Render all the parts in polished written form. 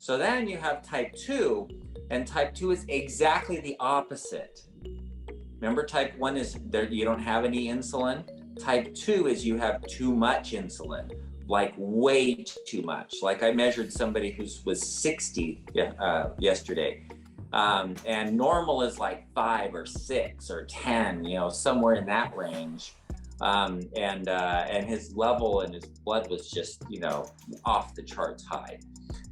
So then you have type 2, and type 2 is exactly the opposite. Remember, type 1 is there, you don't have any insulin. Type 2 is you have too much insulin, like way too much. Like I measured somebody who was 60 yesterday, and normal is like 5 or 6 or 10, somewhere in that range. And his level in his blood was just, off the charts high.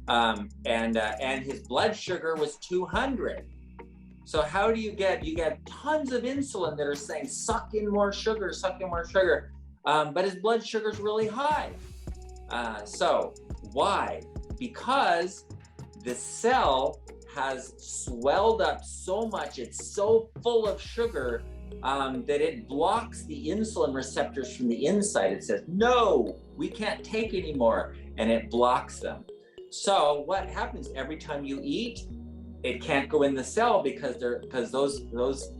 And his blood sugar was 200. So how do you get tons of insulin that are saying, suck in more sugar, but his blood sugar is really high. So why? Because the cell has swelled up so much, it's so full of sugar that it blocks the insulin receptors from the inside. It says, no, we can't take anymore, and it blocks them. So what happens every time you eat? It can't go in the cell because those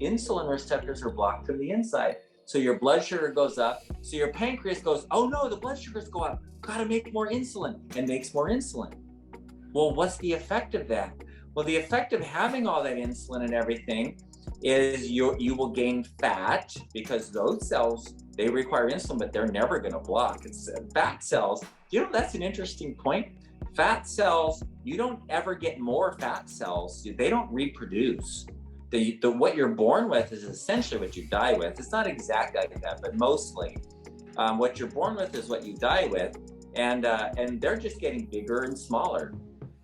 insulin receptors are blocked from the inside. So your blood sugar goes up. So your pancreas goes, oh no, the blood sugars go up. Gotta make more insulin, and makes more insulin. Well, what's the effect of that? Well, the effect of having all that insulin and everything is you will gain fat, because those cells, they require insulin, but they're never going to block. It's fat cells. That's an interesting point. Fat cells, you don't ever get more fat cells. They don't reproduce. What you're born with is essentially what you die with. It's not exactly like that, but mostly. What you're born with is what you die with, and they're just getting bigger and smaller.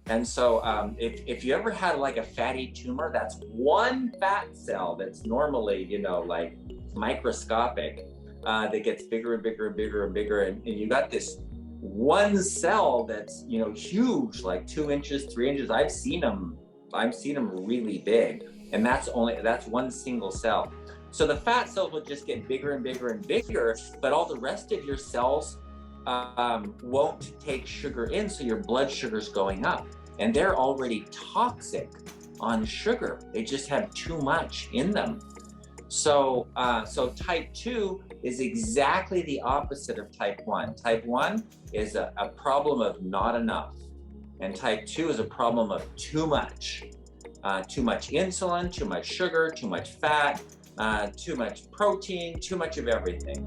And so if you ever had like a fatty tumor, that's one fat cell that's normally, like microscopic, that gets bigger and bigger and bigger and bigger. And you got this one cell that's, huge, like 2 inches, 3 inches. I've seen them really big. And that's one single cell. So the fat cells will just get bigger and bigger and bigger, but all the rest of your cells won't take sugar in, so your blood sugar's going up, and they're already toxic on sugar. They just have too much in them. So type 2 is exactly the opposite of type 1. Type 1 is a problem of not enough, and type 2 is a problem of too much. Too much insulin, too much sugar, too much fat, too much protein, too much of everything.